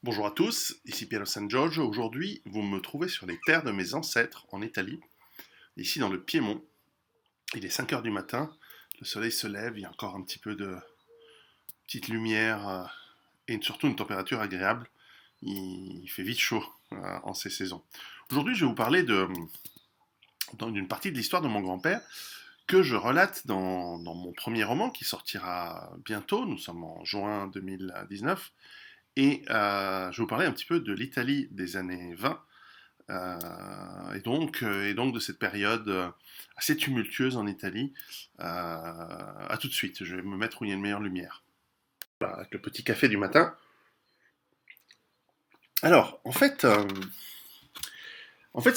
Bonjour à tous, ici Piero San Giorgio. Aujourd'hui, vous me trouvez sur les terres de mes ancêtres en Italie, ici dans le Piémont. Il est 5 heures du matin, le soleil se lève, il y a encore un petit peu de petite lumière et surtout une température agréable. Il fait vite chaud en ces saisons. Aujourd'hui, je vais vous parler d'une partie de l'histoire de mon grand-père que je relate dans mon premier roman qui sortira bientôt. Nous sommes en juin 2019. Je vais vous parler un petit peu de l'Italie des années 20 et donc de cette période assez tumultueuse en Italie. À tout de suite, je vais me mettre où il y a une meilleure lumière. Voilà, avec le petit café du matin. Alors, en fait, ce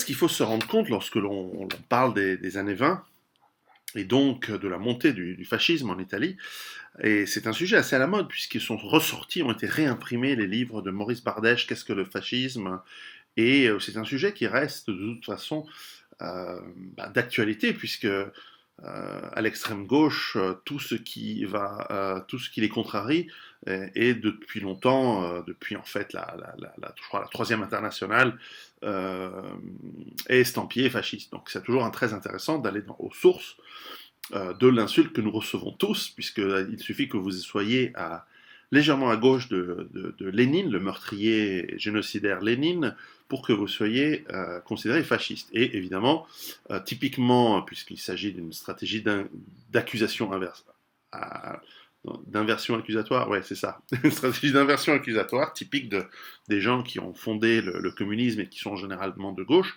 qu'il faut se rendre compte lorsque l'on parle des années 20, et donc de la montée du fascisme en Italie, et c'est un sujet assez à la mode, puisqu'ils sont ressortis, ont été réimprimés les livres de Maurice Bardèche, Qu'est-ce que le fascisme? Et c'est un sujet qui reste de toute façon d'actualité, puisque à l'extrême gauche, tout ce qui les contrarie est depuis longtemps, depuis en fait je crois la troisième internationale, euh, est estampillé fasciste. Donc c'est toujours très intéressant d'aller aux sources de l'insulte que nous recevons tous, puisqu'il suffit que vous soyez légèrement à gauche de Lénine, le meurtrier génocidaire Lénine, pour que vous soyez considéré fasciste. Et évidemment, typiquement, puisqu'il s'agit d'une stratégie d'accusation inverse, d'inversion accusatoire, ouais, c'est ça, une stratégie d'inversion accusatoire typique des gens qui ont fondé le communisme et qui sont généralement de gauche,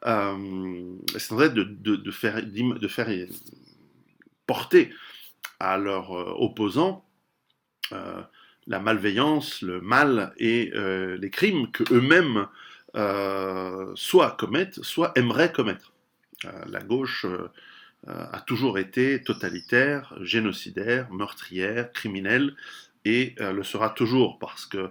c'est en fait de faire porter à leurs opposants euh, la malveillance, le mal et les crimes que eux-mêmes soit commettent, soit aimeraient commettre. La gauche a toujours été totalitaire, génocidaire, meurtrière, criminelle, et le sera toujours parce que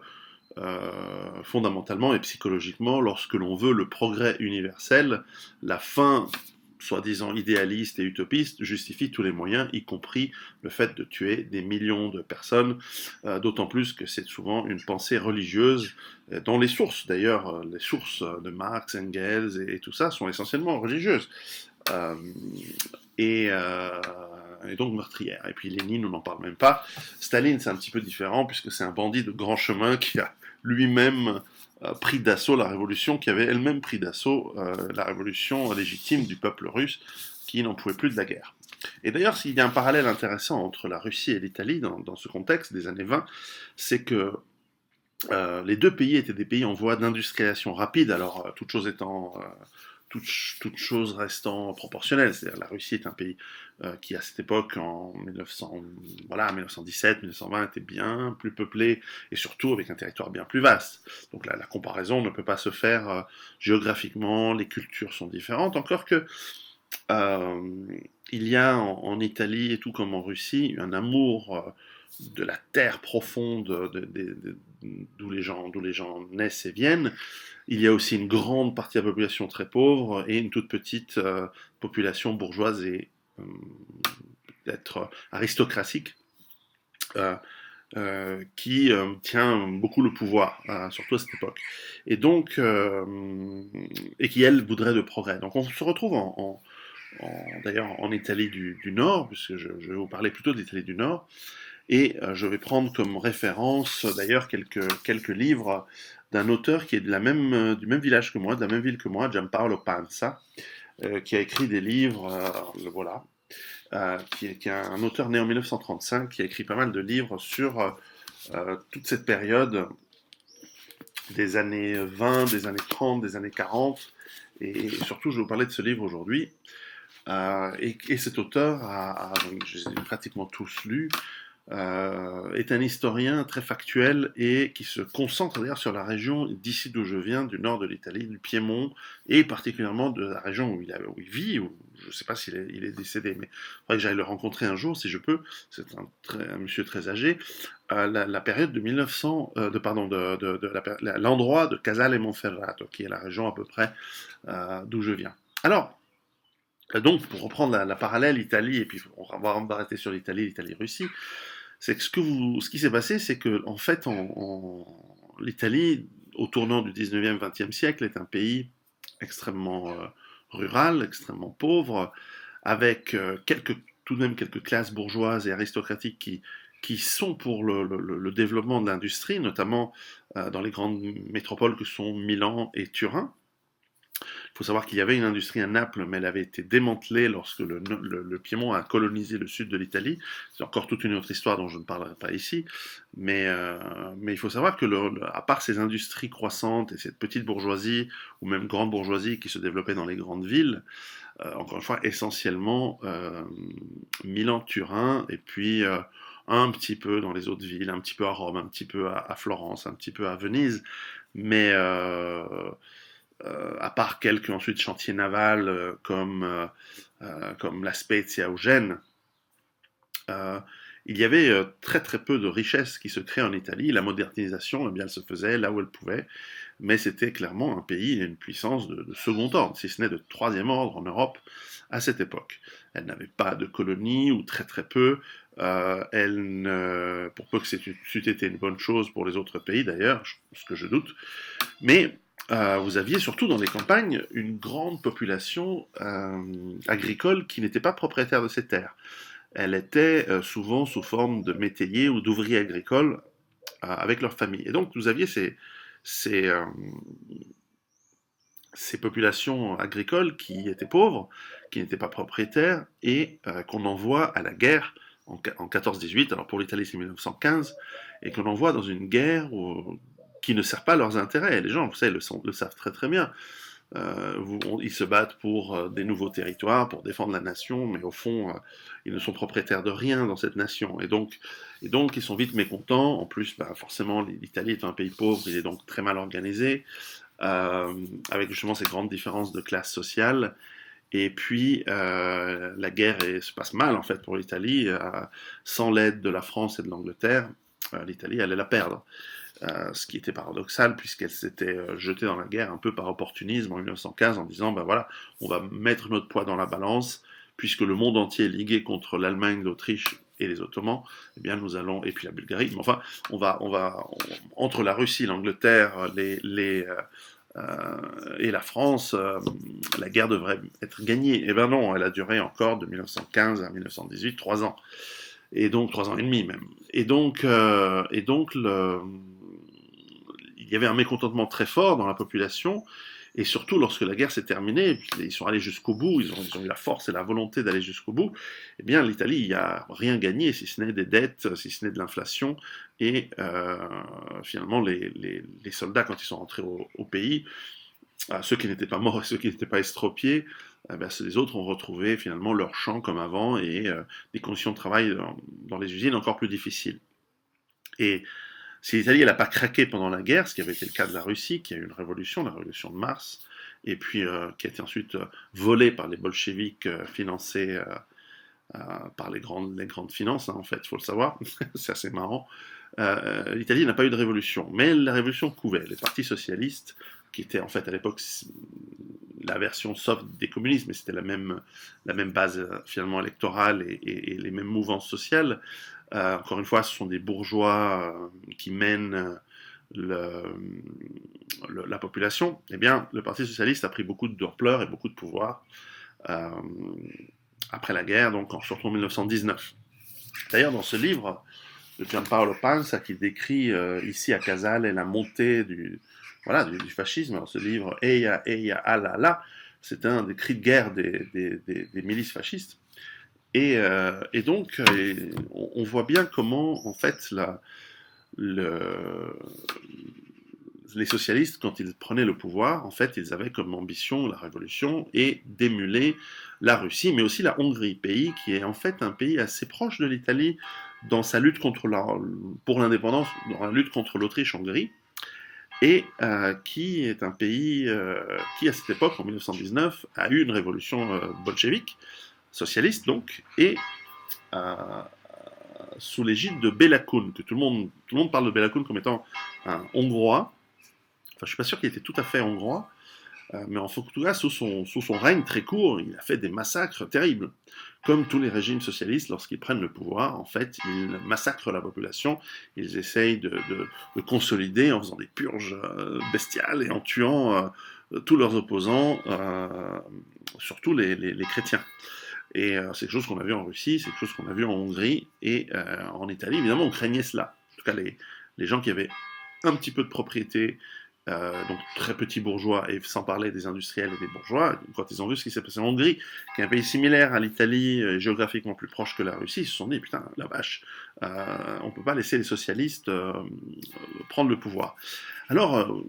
fondamentalement et psychologiquement, lorsque l'on veut le progrès universel, la fin soi-disant idéaliste et utopiste justifie tous les moyens, y compris le fait de tuer des millions de personnes, d'autant plus que c'est souvent une pensée religieuse, dont les sources, d'ailleurs, les sources de Marx, Engels et tout ça sont essentiellement religieuses. Euh, et, euh, et donc meurtrière. Et puis Lénine, on n'en parle même pas. Staline, c'est un petit peu différent, puisque c'est un bandit de grand chemin qui a lui-même pris d'assaut la révolution, qui avait elle-même pris d'assaut la révolution légitime du peuple russe, qui n'en pouvait plus de la guerre. Et d'ailleurs, s'il y a un parallèle intéressant entre la Russie et l'Italie dans ce contexte des années 20, c'est que les deux pays étaient des pays en voie d'industrialisation rapide, alors toute chose restant proportionnelle. C'est-à-dire la Russie est un pays qui, à cette époque, en 1900, voilà, 1917, 1920, était bien plus peuplé et surtout avec un territoire bien plus vaste. Donc la comparaison ne peut pas se faire géographiquement, les cultures sont différentes, encore que euh, il y a en Italie, et tout comme en Russie, un amour de la terre profonde d'où les gens naissent et viennent. Il y a aussi une grande partie de la population très pauvre et une toute petite population bourgeoise et peut-être aristocratique euh, qui tient beaucoup le pouvoir, surtout à cette époque. Et donc, et qui, elle, voudrait de progrès. Donc on se retrouve d'ailleurs en Italie du Nord, puisque je vais vous parler plutôt d'Italie du Nord, et je vais prendre comme référence d'ailleurs quelques livres d'un auteur qui est du même village que moi, de la même ville que moi, Giampaolo Panza, qui a écrit des livres, voilà, qui est un auteur né en 1935, qui a écrit pas mal de livres sur toute cette période des années 20, des années 30, des années 40, et surtout je vais vous parler de ce livre aujourd'hui. Et cet auteur, je les ai pratiquement tous lus, est un historien très factuel et qui se concentre d'ailleurs sur la région d'ici d'où je viens, du nord de l'Italie, du Piémont, et particulièrement de la région où il vit, où je ne sais pas s'il il est décédé, mais il faudrait que j'aille le rencontrer un jour si je peux. C'est un monsieur très âgé. La période de 1900, pardon, l'endroit de Casale e Monferrato, qui est la région à peu près d'où je viens. Alors, donc, pour reprendre la parallèle Italie, et puis on va arrêter sur l'Italie, Russie, c'est que ce qui s'est passé, c'est que en fait, l'Italie, au tournant du 19e, 20e siècle, est un pays extrêmement rural, extrêmement pauvre, avec tout de même quelques classes bourgeoises et aristocratiques qui sont pour le développement de l'industrie, notamment dans les grandes métropoles que sont Milan et Turin. Il faut savoir qu'il y avait une industrie à Naples, mais elle avait été démantelée lorsque le Piémont a colonisé le sud de l'Italie. C'est encore toute une autre histoire dont je ne parlerai pas ici. Mais il faut savoir que, à part ces industries croissantes et cette petite bourgeoisie, ou même grande bourgeoisie qui se développait dans les grandes villes, encore une fois, essentiellement Milan, Turin, et puis un petit peu dans les autres villes, un petit peu à Rome, un petit peu à Florence, un petit peu à Venise, mais à part quelques ensuite chantiers navals comme la Spezia ou Gênes, euh, il y avait très très peu de richesses qui se créaient en Italie. La modernisation, eh bien, elle se faisait là où elle pouvait, mais c'était clairement un pays et une puissance de second ordre, si ce n'est de troisième ordre en Europe à cette époque. Elle n'avait pas de colonies, ou très très peu. Pour peu que c'eût été une bonne chose pour les autres pays d'ailleurs, ce que je doute, mais vous aviez surtout dans les campagnes une grande population agricole qui n'était pas propriétaire de ces terres. Elle était souvent sous forme de métayers ou d'ouvriers agricoles avec leur famille. Et donc vous aviez ces, euh, ces populations agricoles qui étaient pauvres, qui n'étaient pas propriétaires, et qu'on envoie à la guerre en 14-18, alors pour l'Italie c'est 1915, et qu'on envoie dans une guerre qui ne sert pas à leurs intérêts. Et les gens, vous savez, le savent très très bien. Ils se battent pour des nouveaux territoires, pour défendre la nation, mais au fond, ils ne sont propriétaires de rien dans cette nation. Et donc ils sont vite mécontents. En plus, bah, forcément, l'Italie est un pays pauvre, il est donc très mal organisé, avec justement ces grandes différences de classe sociale. Et puis, la guerre se passe mal, en fait, pour l'Italie. Sans l'aide de la France et de l'Angleterre, l'Italie allait la perdre. Ce qui était paradoxal puisqu'elle s'était jetée dans la guerre un peu par opportunisme en 1915 en disant ben voilà, on va mettre notre poids dans la balance puisque le monde entier est ligué contre l'Allemagne, l'Autriche et les Ottomans, eh bien nous allons, et puis la Bulgarie, mais enfin entre la Russie, l'Angleterre, et la France, la guerre devrait être gagnée. Eh bien non, elle a duré encore de 1915 à 1918, 3 ans. Et donc 3 ans et demi même. Et donc il y avait un mécontentement très fort dans la population, et surtout lorsque la guerre s'est terminée, ils sont allés jusqu'au bout, ils ont eu la force et la volonté d'aller jusqu'au bout, eh bien l'Italie n'a rien gagné, si ce n'est des dettes, si ce n'est de l'inflation, et finalement les soldats, quand ils sont rentrés au pays, ceux qui n'étaient pas morts et ceux qui n'étaient pas estropiés, les autres ont retrouvé finalement leur champ comme avant, et des conditions de travail dans les usines encore plus difficiles. Et si l'Italie n'a pas craqué pendant la guerre, ce qui avait été le cas de la Russie, qui a eu une révolution, la révolution de mars, et puis qui a été ensuite volée par les bolcheviks, financés par les grandes finances, hein, en fait, il faut le savoir, c'est assez marrant. L'Italie n'a pas eu de révolution, mais la révolution couvait. Les partis socialistes, qui étaient en fait à l'époque la version soft des communistes, mais c'était la même base finalement électorale et les mêmes mouvances sociales. Encore une fois, ce sont des bourgeois qui mènent la population. Eh bien, le Parti socialiste a pris beaucoup d'ampleur et beaucoup de pouvoir euh, après la guerre, donc surtout en 1919. D'ailleurs, dans ce livre de Gianpaolo Pansa, qui décrit ici à Casale la montée du fascisme, alors ce livre Eia, Eia, Alla, La, c'est un des cris de guerre des milices fascistes. Et donc, on voit bien comment, en fait, le, les socialistes, quand ils prenaient le pouvoir, en fait, ils avaient comme ambition la révolution et d'émuler la Russie, mais aussi la Hongrie, pays qui est en fait un pays assez proche de l'Italie dans sa lutte pour l'indépendance, dans la lutte contre l'Autriche-Hongrie, et qui est un pays qui, à cette époque, en 1919, a eu une révolution bolchevique, socialiste donc, et sous l'égide de Béla Kun, que tout le monde parle de Béla Kun comme étant un Hongrois. Enfin, je suis pas sûr qu'il était tout à fait hongrois, Mais en tout cas, sous son règne très court, il a fait des massacres terribles. Comme tous les régimes socialistes, lorsqu'ils prennent le pouvoir, en fait, ils massacrent la population, ils essayent de consolider en faisant des purges bestiales et en tuant tous leurs opposants, surtout les chrétiens. Et c'est quelque chose qu'on a vu en Russie, c'est quelque chose qu'on a vu en Hongrie et en Italie. Évidemment, on craignait cela. En tout cas, les gens qui avaient un petit peu de propriété, donc très petits bourgeois, et sans parler des industriels et des bourgeois, quand ils ont vu ce qui s'est passé en Hongrie, qui est un pays similaire à l'Italie, géographiquement plus proche que la Russie, ils se sont dit, putain, la vache, on ne peut pas laisser les socialistes prendre le pouvoir. Alors,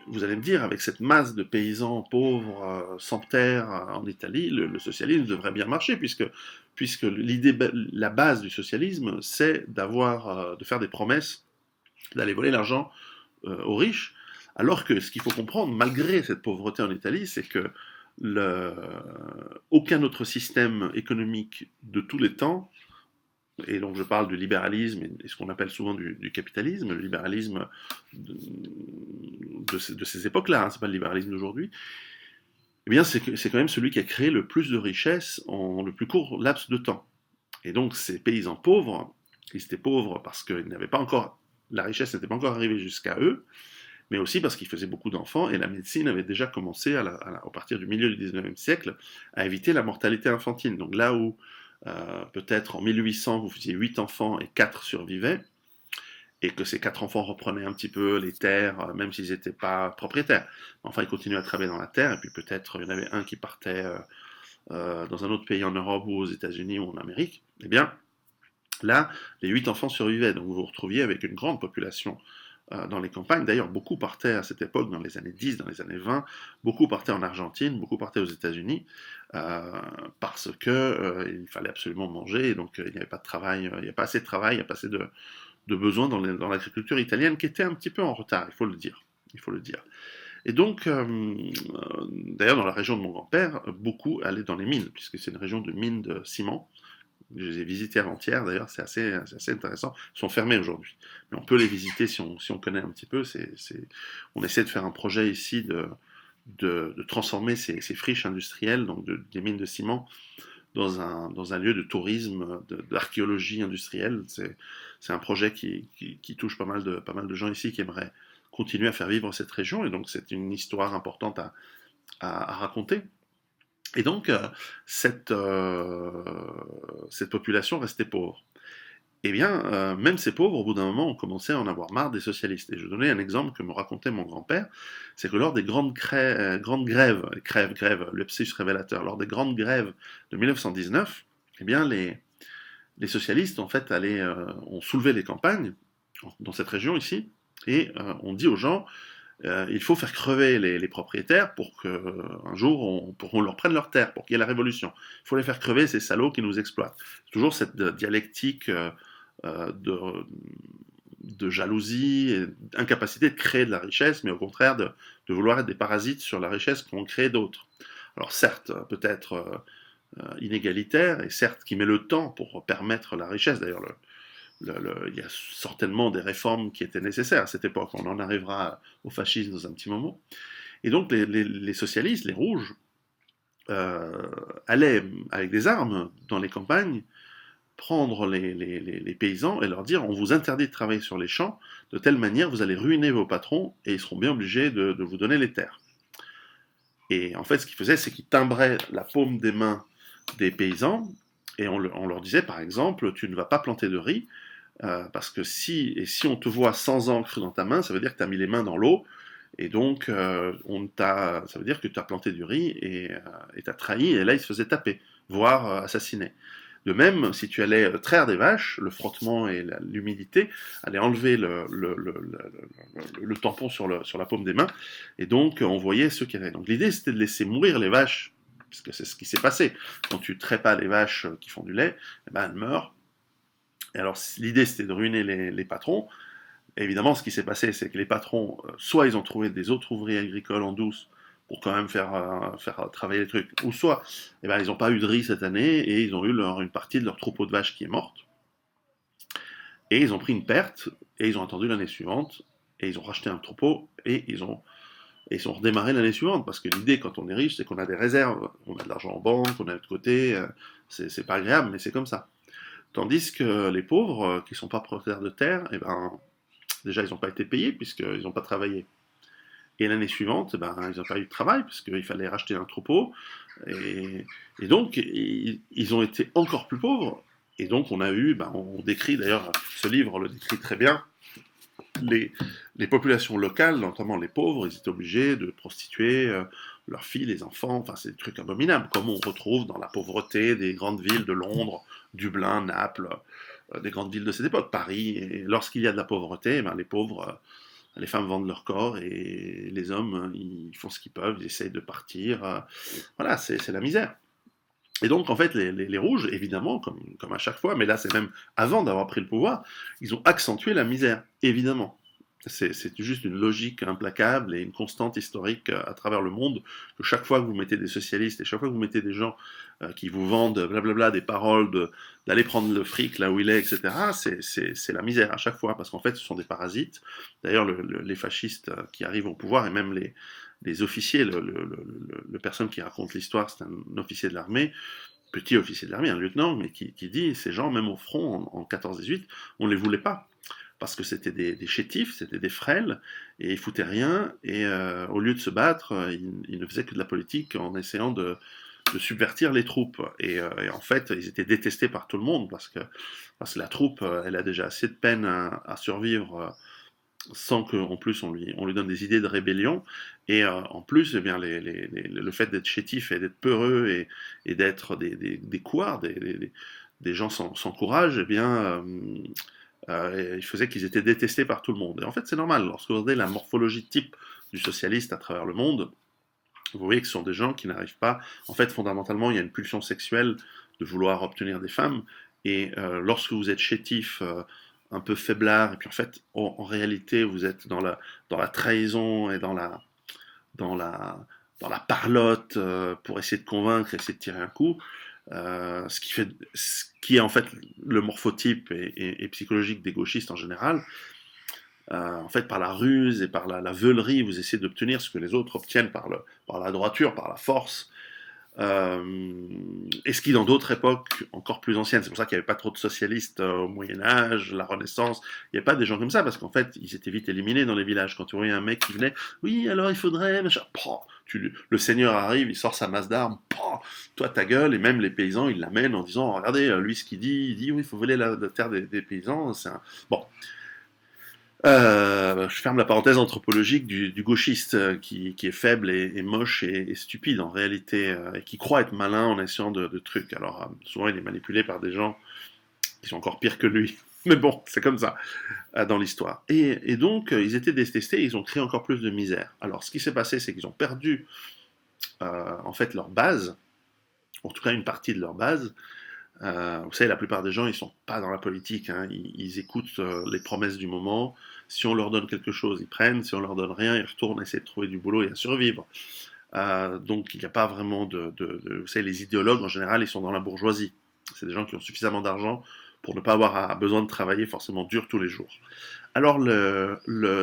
vous allez me dire, avec cette masse de paysans pauvres, sans terre en Italie, le socialisme devrait bien marcher, puisque l'idée, la base du socialisme, c'est de faire des promesses, d'aller voler l'argent aux riches, alors que ce qu'il faut comprendre, malgré cette pauvreté en Italie, c'est que aucun autre système économique de tous les temps, et donc je parle du libéralisme et ce qu'on appelle souvent du capitalisme, le libéralisme de ces époques-là, hein, c'est pas le libéralisme d'aujourd'hui, eh bien c'est quand même celui qui a créé le plus de richesses en le plus court laps de temps. Et donc ces paysans pauvres, ils étaient pauvres parce qu'ils n'avaient pas encore, la richesse n'était pas encore arrivée jusqu'à eux, mais aussi parce qu'ils faisaient beaucoup d'enfants, et la médecine avait déjà commencé, à partir du milieu du 19e siècle, à éviter la mortalité infantile. Donc là où peut-être en 1800 vous faisiez 8 enfants et 4 survivaient, et que ces 4 enfants reprenaient un petit peu les terres, même s'ils n'étaient pas propriétaires. Enfin, ils continuaient à travailler dans la terre, et puis peut-être il y en avait un qui partait dans un autre pays en Europe ou aux États-Unis ou en Amérique. Eh bien, là, les 8 enfants survivaient, donc vous vous retrouviez avec une grande population dans les campagnes. D'ailleurs, beaucoup partaient à cette époque, dans les années 10, dans les années 20, beaucoup partaient en Argentine, beaucoup partaient aux États-Unis, parce que il fallait absolument manger, et donc il n'y avait pas de travail, il n'y a pas assez de travail, il n'y a pas assez de besoins dans l'agriculture italienne, qui était un petit peu en retard, il faut le dire. Il faut le dire. Et donc, d'ailleurs, dans la région de mon grand-père, beaucoup allaient dans les mines, puisque c'est une région de mines de ciment. Je les ai visités avant-hier, d'ailleurs, c'est assez intéressant. Ils sont fermés aujourd'hui, mais on peut les visiter si on connaît un petit peu. On essaie de faire un projet ici de transformer ces friches industrielles, donc des mines de ciment, dans un lieu de tourisme, d'archéologie industrielle. C'est un projet qui touche pas mal de gens ici qui aimeraient continuer à faire vivre cette région, et donc c'est une histoire importante à raconter. Et donc, cette population restait pauvre. Eh bien, même ces pauvres, au bout d'un moment, ont commencé à en avoir marre des socialistes. Et je donnais un exemple que me racontait mon grand-père, c'est que lors des grandes grèves, lepsus révélateur, lors des grandes grèves de 1919, eh bien, les socialistes, en fait, ont soulevé les campagnes, dans cette région ici, et ont dit aux gens, il faut faire crever les propriétaires pour qu'un jour on leur prenne leurs terres, pour qu'il y ait la révolution. Il faut les faire crever, ces salauds qui nous exploitent. C'est toujours cette dialectique de jalousie, et d'incapacité de créer de la richesse, mais au contraire de vouloir être des parasites sur la richesse qu'ont créé d'autres. Alors certes, peut-être inégalitaire, et certes qui met le temps pour permettre la richesse. D'ailleurs, il y a certainement des réformes qui étaient nécessaires à cette époque. On en arrivera au fascisme dans un petit moment. Et donc les socialistes, les rouges, allaient avec des armes dans les campagnes prendre les paysans et leur dire on vous interdit de travailler sur les champs, de telle manière vous allez ruiner vos patrons et ils seront bien obligés de vous donner les terres. Et en fait, ce qu'ils faisaient, c'est qu'ils timbraient la paume des mains des paysans et on leur disait par exemple tu ne vas pas planter de riz parce que si on te voit sans encre dans ta main, ça veut dire que tu as mis les mains dans l'eau, et donc ça veut dire que tu as planté du riz et tu as trahi, et là ils se faisaient taper, voire assassiner. De même, si tu allais traire des vaches, le frottement et l'humidité allaient enlever le tampon sur la paume des mains, et donc on voyait ceux qui avaient. Donc l'idée c'était de laisser mourir les vaches, puisque c'est ce qui s'est passé. Quand tu traites pas les vaches qui font du lait, eh ben, elles meurent. Et alors l'idée c'était de ruiner les patrons. Et évidemment, ce qui s'est passé, c'est que les patrons, soit ils ont trouvé des autres ouvriers agricoles en douce pour quand même faire travailler les trucs, ou soit eh ben, ils n'ont pas eu de riz cette année et ils ont eu une partie de leur troupeau de vaches qui est morte. Et ils ont pris une perte et ils ont attendu l'année suivante et ils ont racheté un troupeau et ils ont et ils sont redémarrés l'année suivante, parce que l'idée, quand on est riche, c'est qu'on a des réserves, on a de l'argent en banque, on a de côté, c'est pas agréable, mais c'est comme ça. Tandis que les pauvres, qui sont pas propriétaires de terre, eh ben, déjà, ils n'ont pas été payés, puisqu'ils n'ont pas travaillé. Et l'année suivante, ben, ils n'ont pas eu de travail, parce qu'il fallait racheter un troupeau. Et, et donc, ils ont été encore plus pauvres. Et donc, on a eu, ben, on décrit, d'ailleurs, ce livre le décrit très bien, les, les populations locales, notamment les pauvres, ils étaient obligés de prostituer leurs filles, les enfants, enfin, c'est des trucs abominables, comme on retrouve dans la pauvreté des grandes villes de Londres, Dublin, Naples, des grandes villes de cette époque, Paris. Et lorsqu'il y a de la pauvreté, ben, les pauvres, les femmes vendent leur corps et les hommes, ils font ce qu'ils peuvent, ils essayent de partir. Voilà, c'est la misère. Et donc, en fait, les rouges, évidemment, comme à chaque fois, mais là, c'est même avant d'avoir pris le pouvoir, ils ont accentué la misère, évidemment. C'est juste une logique implacable et une constante historique à travers le monde, que chaque fois que vous mettez des socialistes et chaque fois que vous mettez des gens qui vous vendent blablabla des paroles d'aller prendre le fric là où il est, etc., c'est la misère à chaque fois, parce qu'en fait, ce sont des parasites. D'ailleurs, les fascistes qui arrivent au pouvoir, et même les officiers, le personne qui raconte l'histoire, c'est un officier de l'armée, petit officier de l'armée, un lieutenant, mais qui dit, ces gens, même au front, en 14-18, on ne les voulait pas. Parce que c'était des chétifs, c'était des frêles, et ils foutaient rien, et au lieu de se battre, ils ne faisaient que de la politique en essayant de subvertir les troupes. Et en fait, ils étaient détestés par tout le monde, parce que la troupe, elle a déjà assez de peine à survivre sans qu'en plus on lui donne des idées de rébellion. Et en plus, eh bien, le fait d'être chétif et d'être peureux et d'être des couards, des gens sans courage, eh bien, il faisait qu'ils étaient détestés par tout le monde. Et en fait, c'est normal. Lorsque vous regardez la morphologie type du socialiste à travers le monde, vous voyez que ce sont des gens qui n'arrivent pas. En fait, fondamentalement, il y a une pulsion sexuelle de vouloir obtenir des femmes. Et lorsque vous êtes chétif, un peu faiblard, et puis en fait, en réalité, vous êtes dans la trahison et dans la, dans la parlotte pour essayer de convaincre, essayer de tirer un coup. Ce qui est en fait le morphotype et psychologique des gauchistes en général. En fait, par la ruse et par la veulerie, vous essayez d'obtenir ce que les autres obtiennent par la droiture, par la force. Et ce qui, dans d'autres époques encore plus anciennes, c'est pour ça qu'il n'y avait pas trop de socialistes au Moyen-Âge, la Renaissance, il n'y avait pas des gens comme ça, parce qu'en fait, ils étaient vite éliminés dans les villages. Quand tu voyais un mec qui venait, oui, alors il faudrait, machin, le seigneur arrive, il sort sa masse d'armes, toi ta gueule, et même les paysans, ils l'amènent en disant, regardez, lui ce qu'il dit, il dit, oui, il faut voler la terre des paysans, c'est un... Bon, je ferme la parenthèse anthropologique du gauchiste qui est faible et moche et stupide en réalité, et qui croit être malin en essayant de trucs. Alors souvent il est manipulé par des gens qui sont encore pires que lui. Mais bon, c'est comme ça dans l'histoire. Et donc ils étaient détestés, ils ont créé encore plus de misère. Alors ce qui s'est passé, c'est qu'ils ont perdu en fait leur base, en tout cas une partie de leur base. Vous savez, la plupart des gens, ils sont pas dans la politique, hein. Ils écoutent les promesses du moment. Si on leur donne quelque chose, ils prennent. Si on leur donne rien, ils retournent essayer de trouver du boulot et à survivre. Donc, il n'y a pas vraiment vous savez, les idéologues, en général, ils sont dans la bourgeoisie. C'est des gens qui ont suffisamment d'argent pour ne pas avoir besoin de travailler forcément dur tous les jours. Alors,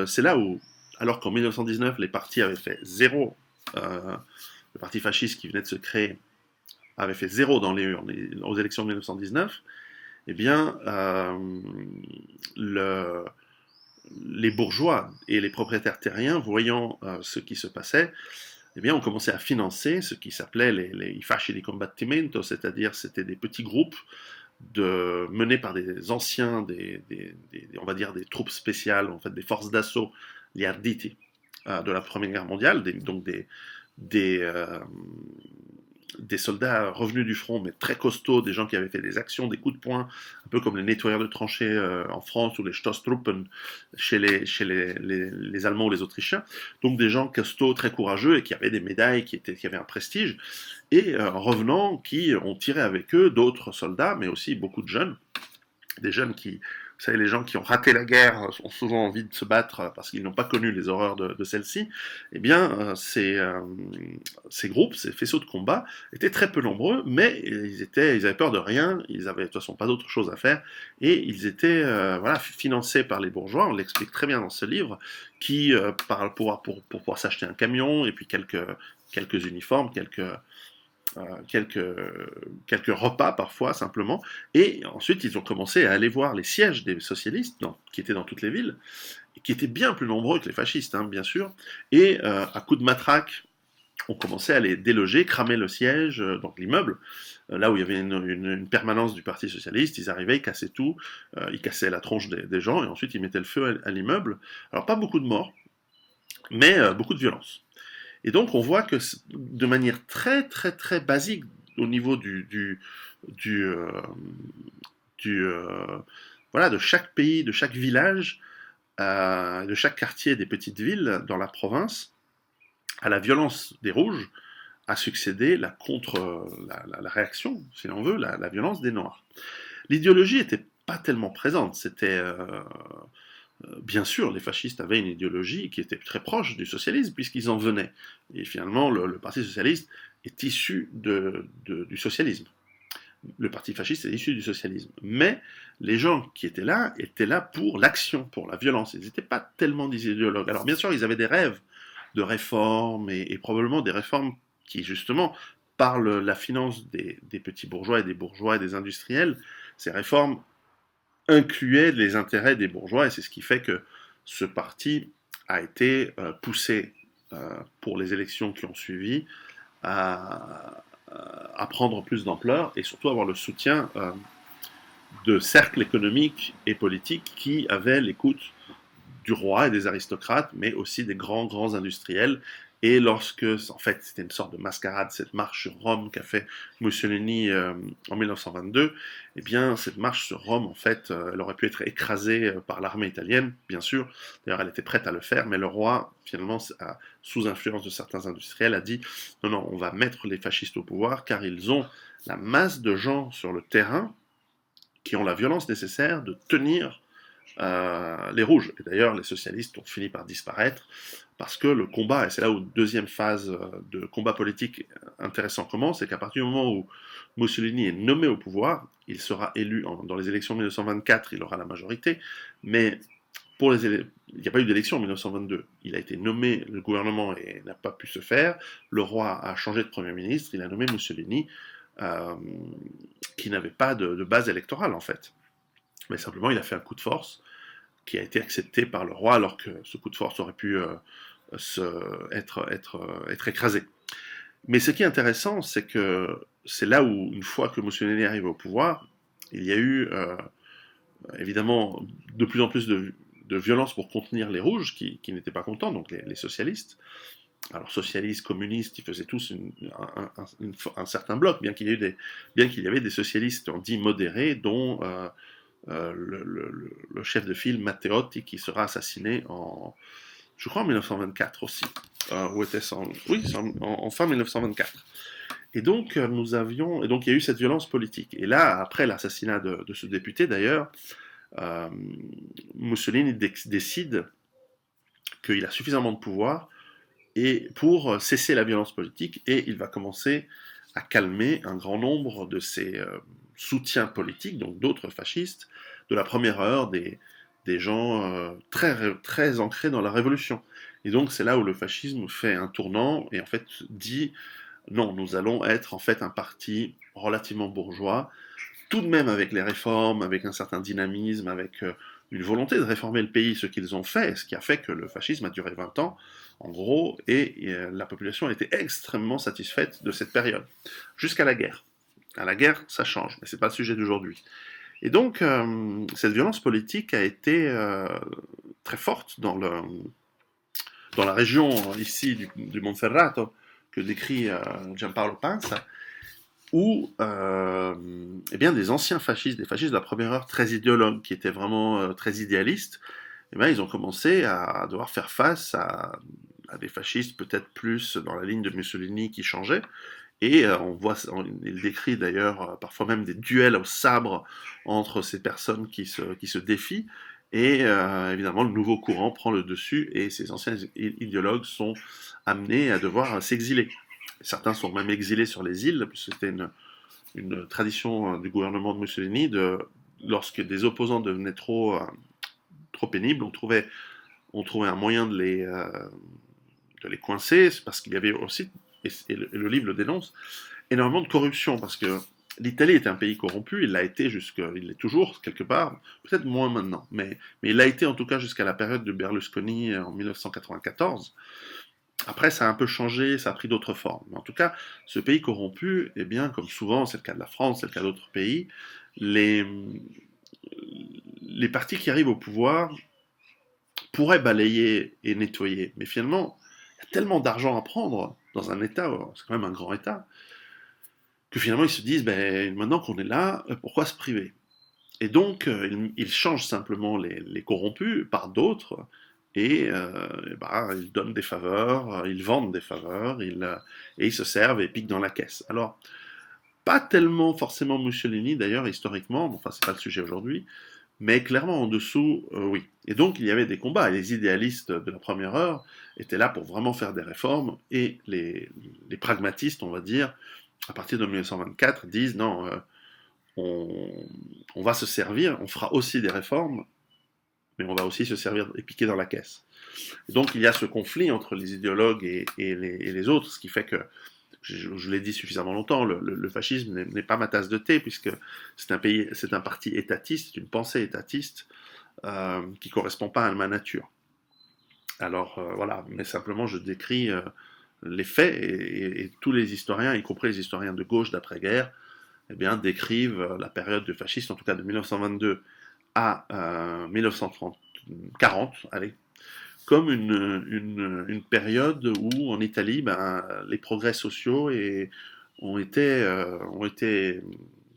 c'est là où, alors qu'en 1919, les partis avaient fait zéro, le parti fasciste qui venait de se créer avait fait zéro dans les urnes aux élections de 1919, eh bien, les bourgeois et les propriétaires terriens, voyant ce qui se passait, eh bien, ont commencé à financer ce qui s'appelait les fasci di combattimento, c'est-à-dire c'était des petits groupes menés par des anciens, on va dire des troupes spéciales, en fait des forces d'assaut, les arditi, de la Première Guerre mondiale, donc des soldats revenus du front, mais très costauds, des gens qui avaient fait des actions, des coups de poing, un peu comme les nettoyeurs de tranchées en France ou les Stoßtruppen chez les Allemands ou les Autrichiens. Donc des gens costauds, très courageux et qui avaient des médailles, qui avaient un prestige, et revenant, qui ont tiré avec eux d'autres soldats, mais aussi beaucoup de jeunes, des jeunes qui Vous savez, les gens qui ont raté la guerre ont souvent envie de se battre parce qu'ils n'ont pas connu les horreurs de celle-ci. Eh bien, ces groupes, ces faisceaux de combat, étaient très peu nombreux, mais ils avaient peur de rien, ils avaient de toute façon pas d'autre chose à faire, et ils étaient voilà, financés par les bourgeois, on l'explique très bien dans ce livre, qui, pour pouvoir s'acheter un camion, et puis quelques uniformes, quelques, quelques repas parfois simplement, et ensuite ils ont commencé à aller voir les sièges des socialistes, qui étaient dans toutes les villes, et qui étaient bien plus nombreux que les fascistes, hein, bien sûr, et à coups de matraque, on commençait à les déloger, cramer le siège, donc l'immeuble, là où il y avait une permanence du Parti Socialiste, ils arrivaient, ils cassaient tout, ils cassaient la tronche des gens, et ensuite ils mettaient le feu à l'immeuble. Alors pas beaucoup de morts, mais beaucoup de violence. Et donc on voit que de manière très très très basique au niveau du, euh, du voilà, de chaque pays, de chaque village, de chaque quartier des petites villes dans la province, à la violence des rouges a succédé la réaction, si l'on veut, la violence des noirs. L'idéologie n'était pas tellement présente, c'était bien sûr, les fascistes avaient une idéologie qui était très proche du socialisme, puisqu'ils en venaient. Et finalement, le Parti socialiste est issu du socialisme. Le Parti fasciste est issu du socialisme. Mais les gens qui étaient là pour l'action, pour la violence. Ils n'étaient pas tellement des idéologues. Alors bien sûr, ils avaient des rêves de réformes, et probablement des réformes qui, justement, par la finance des petits bourgeois et des industriels, ces réformes incluait les intérêts des bourgeois, et c'est ce qui fait que ce parti a été poussé pour les élections qui ont suivi à prendre plus d'ampleur et surtout avoir le soutien de cercles économiques et politiques qui avaient l'écoute du roi et des aristocrates, mais aussi des grands industriels. Et lorsque, en fait, c'était une sorte de mascarade, cette marche sur Rome qu'a fait Mussolini en 1922, eh bien, cette marche sur Rome, en fait, elle aurait pu être écrasée par l'armée italienne, bien sûr. D'ailleurs, elle était prête à le faire, mais le roi, finalement, sous influence de certains industriels, a dit non, non, on va mettre les fascistes au pouvoir, car ils ont la masse de gens sur le terrain qui ont la violence nécessaire de tenir les rouges. Et d'ailleurs, les socialistes ont fini par disparaître parce que le combat, et c'est là où deuxième phase de combat politique intéressant commence, c'est qu'à partir du moment où Mussolini est nommé au pouvoir, il sera élu dans les élections de 1924, il aura la majorité, mais il n'y a pas eu d'élection en 1922. Il a été nommé, le gouvernement n'a pas pu se faire, le roi a changé de Premier ministre, il a nommé Mussolini, euh, qui n'avait pas de base électorale en fait. Mais simplement, il a fait un coup de force qui a été accepté par le roi, alors que ce coup de force aurait pu être écrasé. Mais ce qui est intéressant, c'est que c'est là où, une fois que Mussolini est arrivé au pouvoir, il y a eu évidemment de plus en plus de violence pour contenir les rouges qui n'étaient pas contents, donc les socialistes. Alors socialistes, communistes, ils faisaient tous un certain bloc, bien qu'il y avait des socialistes dits modérés, dont le chef de file Matteotti qui sera assassiné je crois en 1924 aussi. Où était-ce Oui, en fin 1924. Et donc, et donc il y a eu cette violence politique. Et là, après l'assassinat de ce député d'ailleurs, euh, Mussolini décide qu'il a suffisamment de pouvoir et pour cesser la violence politique, et il va commencer à calmer un grand nombre de ses soutiens politiques, donc d'autres fascistes, de la première heure, des gens très ancrés dans la révolution. Et donc c'est là où le fascisme fait un tournant et en fait dit non, nous allons être en fait un parti relativement bourgeois, tout de même avec les réformes, avec un certain dynamisme, avec une volonté de réformer le pays, ce qu'ils ont fait, ce qui a fait que le fascisme a duré 20 ans, en gros, et la population a été extrêmement satisfaite de cette période, jusqu'à la guerre. À la guerre, ça change, mais c'est pas le sujet d'aujourd'hui. Et donc, cette violence politique a été très forte dans la région ici du Monferrato, que décrit Gianpaolo Pansa, où eh bien, des anciens fascistes, des fascistes de la première heure très idéologues, qui étaient vraiment très idéalistes, eh bien, ils ont commencé à devoir faire face à des fascistes peut-être plus dans la ligne de Mussolini qui changeait, Et il décrit d'ailleurs parfois même des duels au sabre entre ces personnes qui se défient. Et évidemment, le nouveau courant prend le dessus et ces anciens idéologues sont amenés à devoir s'exiler. Certains sont même exilés sur les îles, puisque c'était une tradition du gouvernement de Mussolini lorsque des opposants devenaient trop pénibles, on trouvait un moyen de les coincer, parce qu'il y avait aussi, et le livre le dénonce, énormément de corruption, parce que l'Italie est un pays corrompu, il l'a été il l'est toujours quelque part, peut-être moins maintenant, mais il l'a été en tout cas jusqu'à la période de Berlusconi en 1994. Après, ça a un peu changé, ça a pris d'autres formes. Mais en tout cas, ce pays corrompu, eh bien, comme souvent, c'est le cas de la France, c'est le cas d'autres pays, les, les partis qui arrivent au pouvoir pourraient balayer et nettoyer. Mais finalement, il y a tellement d'argent à prendre dans un État, c'est quand même un grand État, que finalement ils se disent, ben, maintenant qu'on est là, pourquoi se priver? Et donc, ils changent simplement les corrompus par d'autres, et bah, ils donnent des faveurs, ils vendent des faveurs, et ils se servent et piquent dans la caisse. Alors, pas tellement forcément Mussolini, d'ailleurs, historiquement, enfin, c'est pas le sujet aujourd'hui, mais clairement en dessous, oui. Et donc, il y avait des combats, et les idéalistes de la première heure étaient là pour vraiment faire des réformes, et les pragmatistes, on va dire, à partir de 1924, disent non, on, on va se servir, on fera aussi des réformes, mais on va aussi se servir et piquer dans la caisse. Et donc il y a ce conflit entre les idéologues et les autres, ce qui fait que, je l'ai dit suffisamment longtemps, le fascisme n'est pas ma tasse de thé, puisque c'est un parti étatiste, une pensée étatiste, qui ne correspond pas à ma nature. Alors voilà, mais simplement je décris les faits, et tous les historiens, y compris les historiens de gauche d'après-guerre, eh bien, décrivent la période de fascisme, en tout cas de 1922 à 1940, allez, comme une période où en Italie, ben, les progrès sociaux ont été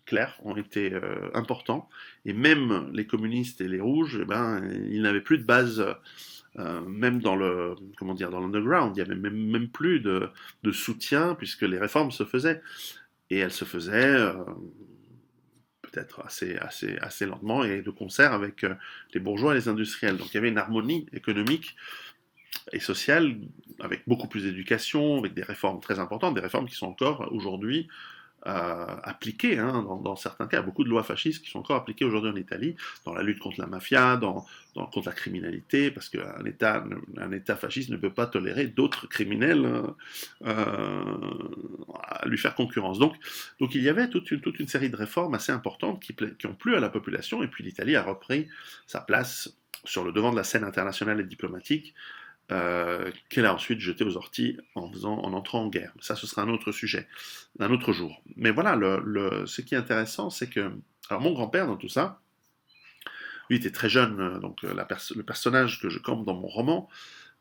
clairs, ont été importants, et même les communistes et les rouges, eh ben, ils n'avaient plus de base, même dans le, comment dire, dans l'underground, il n'y avait même plus de soutien, puisque les réformes se faisaient, et elles se faisaient peut-être assez lentement et de concert avec les bourgeois et les industriels. Donc il y avait une harmonie économique et sociale avec beaucoup plus d'éducation, avec des réformes très importantes, des réformes qui sont encore aujourd'hui appliquées, hein, dans certains cas. Il y a beaucoup de lois fascistes qui sont encore appliquées aujourd'hui en Italie, dans la lutte contre la mafia, contre la criminalité, parce qu'un État fasciste ne peut pas tolérer d'autres criminels à lui faire concurrence. Donc il y avait toute une série de réformes assez importantes qui ont plu à la population, et puis l'Italie a repris sa place sur le devant de la scène internationale et diplomatique, qu'elle a ensuite jeté aux orties en entrant en guerre. Ça, ce sera un autre sujet, un autre jour. Mais voilà, ce qui est intéressant, c'est que, alors mon grand-père dans tout ça, lui était très jeune, donc le personnage que je campe dans mon roman,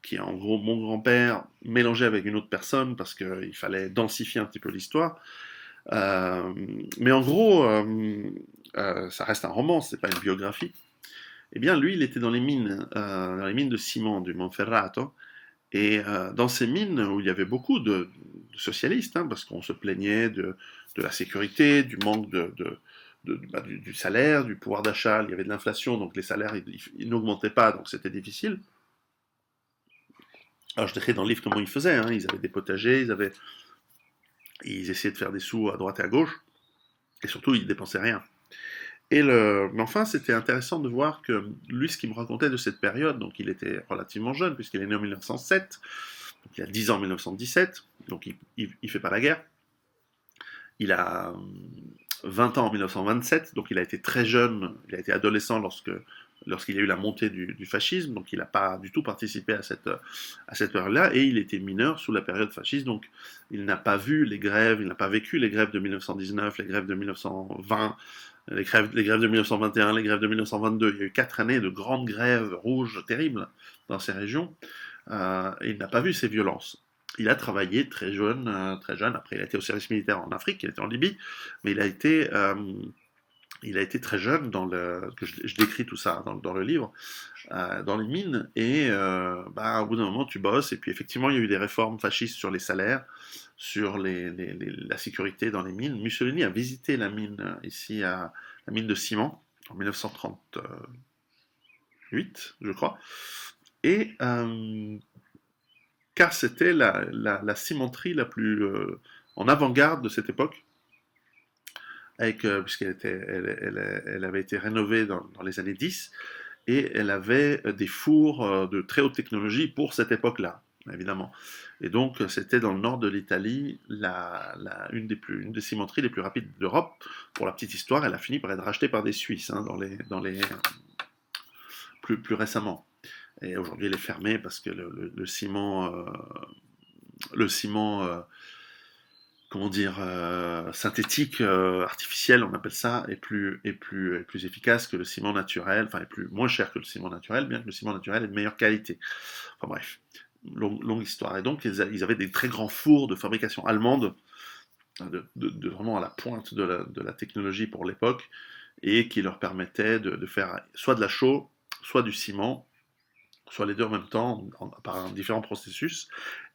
qui est en gros mon grand-père mélangé avec une autre personne, parce qu'il fallait densifier un petit peu l'histoire. Mais en gros, ça reste un roman, c'est pas une biographie. Eh bien, lui, il était dans les mines de ciment du Monferrato, et dans ces mines où il y avait beaucoup de socialistes, hein, parce qu'on se plaignait de la sécurité, du manque du salaire, du pouvoir d'achat, il y avait de l'inflation, donc les salaires ils n'augmentaient pas, donc c'était difficile. Alors je décris dans le livre comment ils faisaient, hein, ils avaient des potagers, ils essayaient de faire des sous à droite et à gauche, et surtout ils dépensaient rien. Mais enfin, c'était intéressant de voir que lui, ce qu'il me racontait de cette période, donc il était relativement jeune, puisqu'il est né en 1907, donc il a 10 ans en 1917, donc il fait pas la guerre. Il a 20 ans en 1927, donc il a été très jeune, il a été adolescent lorsqu'il y a eu la montée du fascisme, donc il n'a pas du tout participé à cette période-là, et il était mineur sous la période fasciste, donc il n'a pas vu les grèves, il n'a pas vécu les grèves de 1919, les grèves de 1920, les grèves de 1921, les grèves de 1922. Il y a eu 4 années de grandes grèves rouges terribles dans ces régions, et il n'a pas vu ces violences. Il a travaillé très jeune, après il a été au service militaire en Afrique, il était en Libye, mais il a été il a été très jeune que je décris tout ça dans le livre, dans les mines, et au bout d'un moment tu bosses, et puis effectivement il y a eu des réformes fascistes sur les salaires, sur la sécurité dans les mines. Mussolini a visité la mine ici, la mine de ciment, en 1938, je crois, et car c'était la cimenterie la plus en avant-garde de cette époque, elle avait été rénovée dans les années 10, et elle avait des fours de très haute technologie pour cette époque-là, évidemment. Et donc, c'était dans le nord de l'Italie, une des cimenteries les plus rapides d'Europe. Pour la petite histoire, elle a fini par être rachetée par des Suisses, hein, plus récemment. Et aujourd'hui, elle est fermée parce que le ciment comment dire, synthétique, artificiel, on appelle ça, est plus efficace que le ciment naturel, enfin, moins cher que le ciment naturel, bien que le ciment naturel est de meilleure qualité. Enfin bref, longue histoire. Et donc, ils avaient des très grands fours de fabrication allemande, vraiment à la pointe de la technologie pour l'époque, et qui leur permettaient de faire soit de la chaux, soit du ciment, soit les deux en même temps, par différents processus.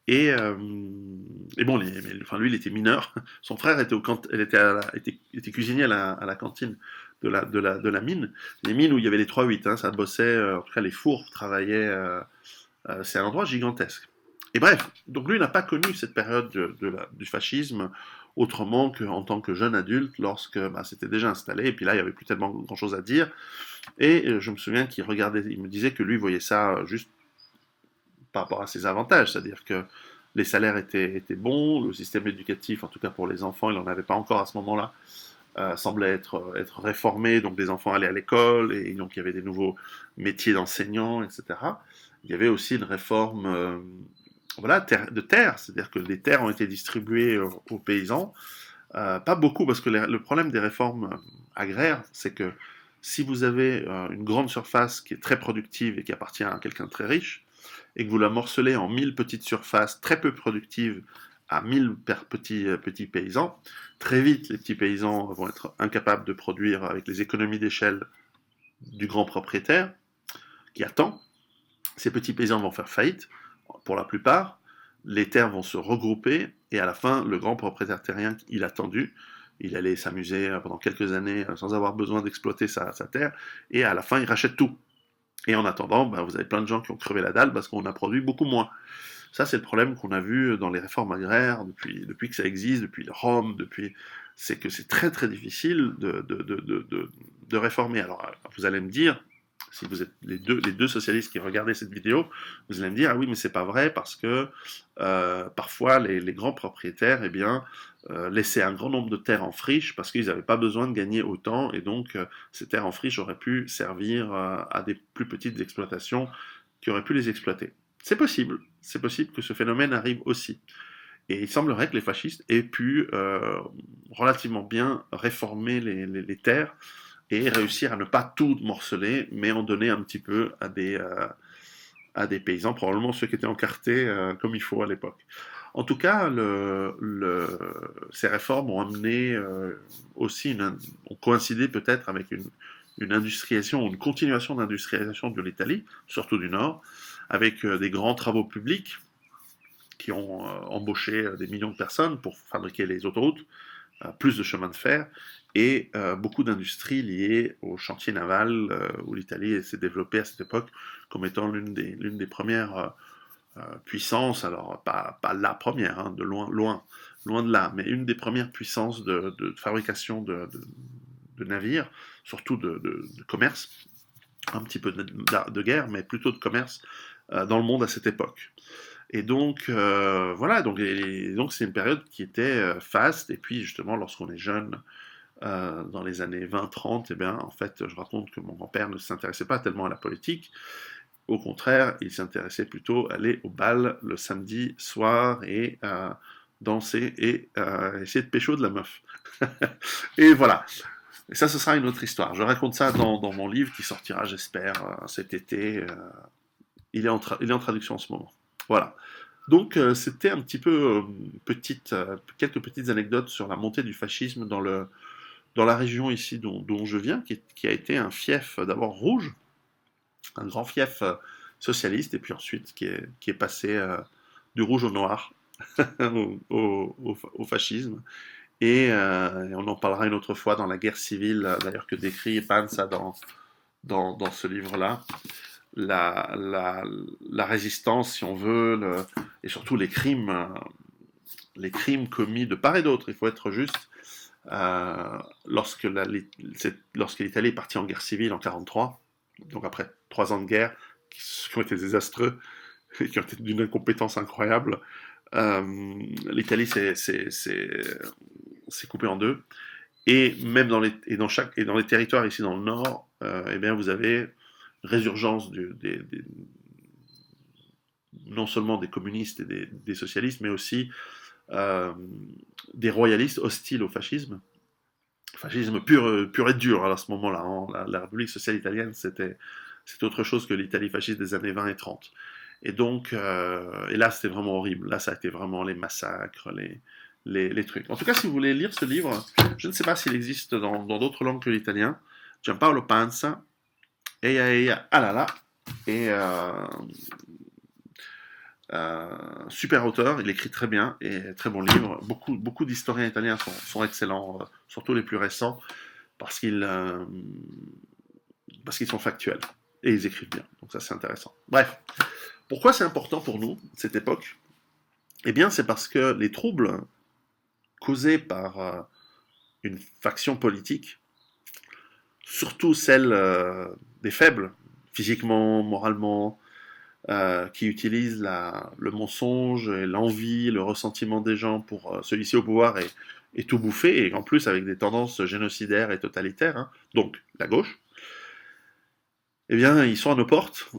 Et bon, enfin, lui, il était mineur. Son frère était cuisinier à la cantine de la mine. Les mines où il y avait les 3-8, hein, ça bossait, en tout cas les fours travaillaient. C'est un endroit gigantesque. Et bref, donc lui n'a pas connu cette période du fascisme autrement qu'en tant que jeune adulte, lorsque c'était déjà installé, et puis là, il n'y avait plus tellement grand-chose à dire. Et je me souviens il me disait que lui voyait ça juste par rapport à ses avantages, c'est-à-dire que les salaires étaient bons, le système éducatif, en tout cas pour les enfants, il n'en avait pas encore à ce moment-là, semblait être réformé, donc les enfants allaient à l'école, et donc il y avait des nouveaux métiers d'enseignants, etc. Il y avait aussi une réforme voilà, de terres, c'est-à-dire que les terres ont été distribuées aux paysans, pas beaucoup, parce que le problème des réformes agraires, c'est que si vous avez une grande surface qui est très productive et qui appartient à quelqu'un de très riche, et que vous la morcelez en 1000 petites surfaces très peu productives à 1000 petits paysans, très vite les petits paysans vont être incapables de produire avec les économies d'échelle du grand propriétaire qui attend. Ces petits paysans vont faire faillite pour la plupart, les terres vont se regrouper, et à la fin, le grand propriétaire terrien, il a attendu, il allait s'amuser pendant quelques années sans avoir besoin d'exploiter sa terre, et à la fin, il rachète tout. Et en attendant, vous avez plein de gens qui ont crevé la dalle parce qu'on a produit beaucoup moins. Ça, c'est le problème qu'on a vu dans les réformes agraires depuis que ça existe, depuis Rome, c'est que c'est très très difficile de réformer. Alors, vous allez me dire, si vous êtes les deux socialistes qui regardaient cette vidéo, vous allez me dire, ah oui, mais c'est pas vrai parce que parfois les grands propriétaires, laissaient un grand nombre de terres en friche parce qu'ils n'avaient pas besoin de gagner autant, et donc ces terres en friche auraient pu servir à des plus petites exploitations qui auraient pu les exploiter. C'est possible que ce phénomène arrive aussi. Et il semblerait que les fascistes aient pu relativement bien réformer les terres et réussir à ne pas tout morceler, mais en donner un petit peu à des paysans, probablement ceux qui étaient encartés comme il faut à l'époque. En tout cas, ces réformes ont amené aussi ont coïncidé peut-être avec une industrialisation, une continuation d'industrialisation de l'Italie, surtout du Nord, avec des grands travaux publics qui ont embauché des millions de personnes pour fabriquer les autoroutes, plus de chemins de fer, et beaucoup d'industries liées au chantier naval, où l'Italie s'est développée à cette époque comme étant l'une des premières puissances, alors pas la première, hein, de loin de là, mais une des premières puissances de fabrication de navires, surtout de commerce, un petit peu de guerre, mais plutôt de commerce dans le monde à cette époque. Et donc, voilà, donc c'est une période qui était faste, et puis justement, lorsqu'on est jeune, dans les années 20-30, en fait, je raconte que mon grand-père ne s'intéressait pas tellement à la politique. Au contraire, il s'intéressait plutôt à aller au bal le samedi soir et danser et essayer de pécho de la meuf. Et voilà. Et ça, ce sera une autre histoire. Je raconte ça dans mon livre qui sortira, j'espère, cet été. Il est en traduction en ce moment. Voilà. Donc, c'était un petit peu quelques petites anecdotes sur la montée du fascisme dans la région ici dont je viens, qui a été un fief d'abord rouge, un grand fief socialiste, et puis ensuite qui est passé du rouge au noir, au fascisme. Et on en parlera une autre fois dans la guerre civile, d'ailleurs que décrit Panza dans ce livre-là. La résistance, si on veut, et surtout les crimes commis de part et d'autre, il faut être juste, lorsque l'Italie est partie en guerre civile en 1943, donc après 3 ans de guerre, qui ont été désastreux, et qui ont été d'une incompétence incroyable, l'Italie s'est coupée en deux. Et même dans les territoires ici dans le nord, eh bien vous avez résurgence non seulement des communistes et des socialistes, mais aussi des royalistes hostiles au fascisme. Fascisme pur et dur à ce moment-là. Hein. La République sociale italienne, c'était autre chose que l'Italie fasciste des années 20 et 30. Et donc, et là, c'était vraiment horrible. Là, ça a été vraiment les massacres, les trucs. En tout cas, si vous voulez lire ce livre, je ne sais pas s'il existe dans d'autres langues que l'italien. Giampaolo Pansa, Eia Eia Alala, et super auteur, il écrit très bien et très bon livre. Beaucoup d'historiens italiens sont excellents, surtout les plus récents, parce qu'ils sont factuels et ils écrivent bien. Donc ça, c'est intéressant. Bref, pourquoi c'est important pour nous, cette époque? Eh bien, c'est parce que les troubles causés par une faction politique, surtout celle des faibles, physiquement, moralement, qui utilisent le mensonge, et l'envie, le ressentiment des gens pour se hisser au pouvoir et tout bouffer, et en plus avec des tendances génocidaires et totalitaires, hein, donc la gauche, eh bien, ils sont à nos portes,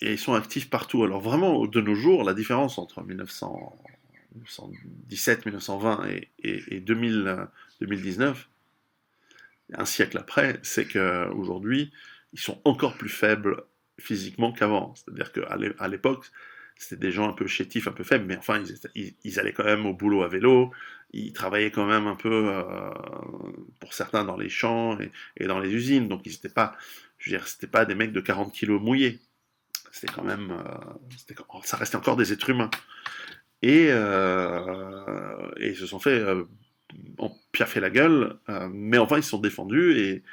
et ils sont actifs partout. Alors vraiment, de nos jours, la différence entre 1917, 1920 et 2019, un siècle après, c'est qu'aujourd'hui, ils sont encore plus faibles physiquement qu'avant. C'est-à-dire qu'à l'époque, c'était des gens un peu chétifs, un peu faibles, mais enfin, ils allaient quand même au boulot à vélo, ils travaillaient quand même un peu, pour certains, dans les champs et dans les usines, donc ils n'étaient pas, je veux dire, c'était pas des mecs de 40 kilos mouillés. C'était quand même, ça restait encore des êtres humains. Et ils se sont fait piaffer la gueule, mais enfin ils se sont défendus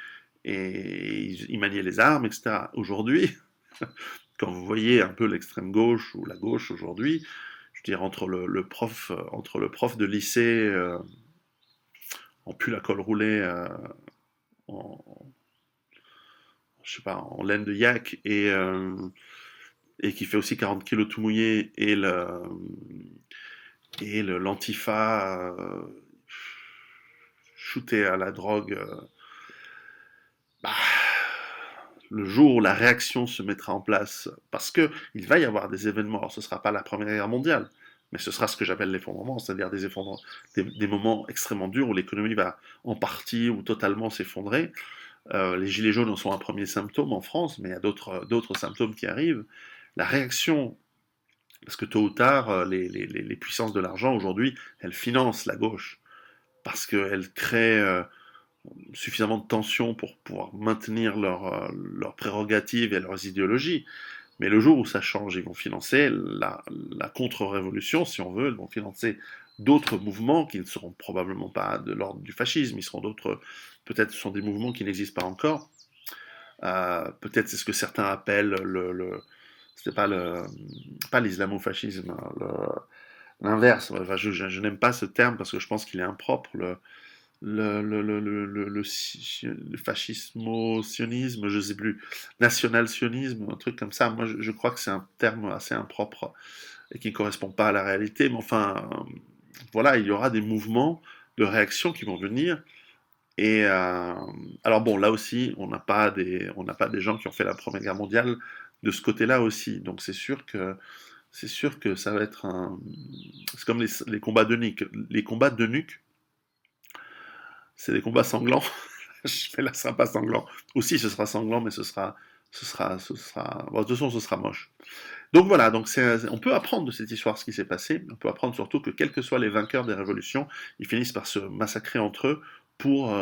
et ils maniaient les armes, etc. Aujourd'hui, quand vous voyez un peu l'extrême gauche ou la gauche aujourd'hui, je veux dire entre le prof de lycée en pull à col roulé, en, je sais pas, en laine de yak et qui fait aussi 40 kilos tout mouillé et l'antifa shooté à la drogue, bah, le jour où la réaction se mettra en place, parce que il va y avoir des événements, alors ce ne sera pas la Première Guerre mondiale, mais ce sera ce que j'appelle l'effondrement, c'est-à-dire des moments extrêmement durs où l'économie va en partie ou totalement s'effondrer. Les gilets jaunes en sont un premier symptôme en France, mais il y a d'autres symptômes qui arrivent. La réaction, parce que tôt ou tard, les puissances de l'argent aujourd'hui, elles financent la gauche, parce qu'elles créent suffisamment de tension pour pouvoir maintenir leurs prérogatives et leurs idéologies. Mais le jour où ça change, ils vont financer la contre-révolution, si on veut, ils vont financer d'autres mouvements qui ne seront probablement pas de l'ordre du fascisme, ils seront d'autres, peut-être ce sont des mouvements qui n'existent pas encore. Peut-être c'est ce que certains appellent c'était pas l'islamo-fascisme, l'inverse. Enfin, je n'aime pas ce terme parce que je pense qu'il est impropre. Le fascismo-sionisme, je sais plus, national-sionisme, un truc comme ça. Moi, je crois que c'est un terme assez impropre et qui ne correspond pas à la réalité. Mais enfin, voilà, il y aura des mouvements de réaction qui vont venir. Et alors bon, là aussi, on n'a pas des gens qui ont fait la Première Guerre mondiale de ce côté-là aussi. Donc c'est sûr que ça va être c'est comme les combats de nuque. Les combats de nuque, c'est des combats sanglants. Je fais là, ce sera pas sanglant. Aussi, ce sera sanglant, mais bon, de toute façon, ce sera moche. Donc voilà, donc on peut apprendre de cette histoire ce qui s'est passé. On peut apprendre surtout que quels que soient les vainqueurs des révolutions, ils finissent par se massacrer entre eux pour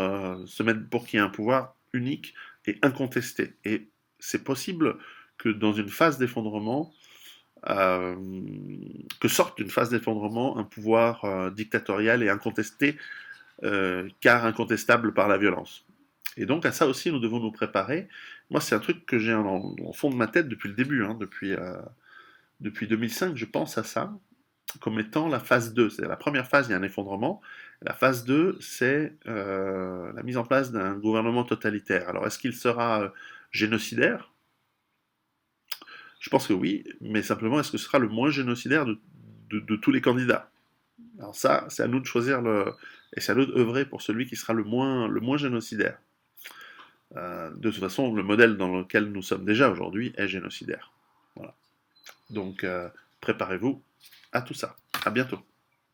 qu'il y ait un pouvoir unique et incontesté. Et c'est possible que dans une phase d'effondrement, euh, que sorte d'une phase d'effondrement un pouvoir dictatorial et incontesté, car incontestable par la violence. Et donc à ça aussi, nous devons nous préparer. Moi, c'est un truc que j'ai en fond de ma tête depuis le début, hein, depuis 2005, je pense à ça comme étant la phase 2. C'est la première phase, il y a un effondrement. La phase 2, c'est la mise en place d'un gouvernement totalitaire. Alors, est-ce qu'il sera génocidaire? Je pense que oui, mais simplement, est-ce que ce sera le moins génocidaire de tous les candidats? Alors ça, c'est à nous de choisir et c'est à nous d'œuvrer pour celui qui sera le moins génocidaire. De toute façon, le modèle dans lequel nous sommes déjà aujourd'hui est génocidaire. Voilà. Donc, préparez-vous à tout ça. À bientôt.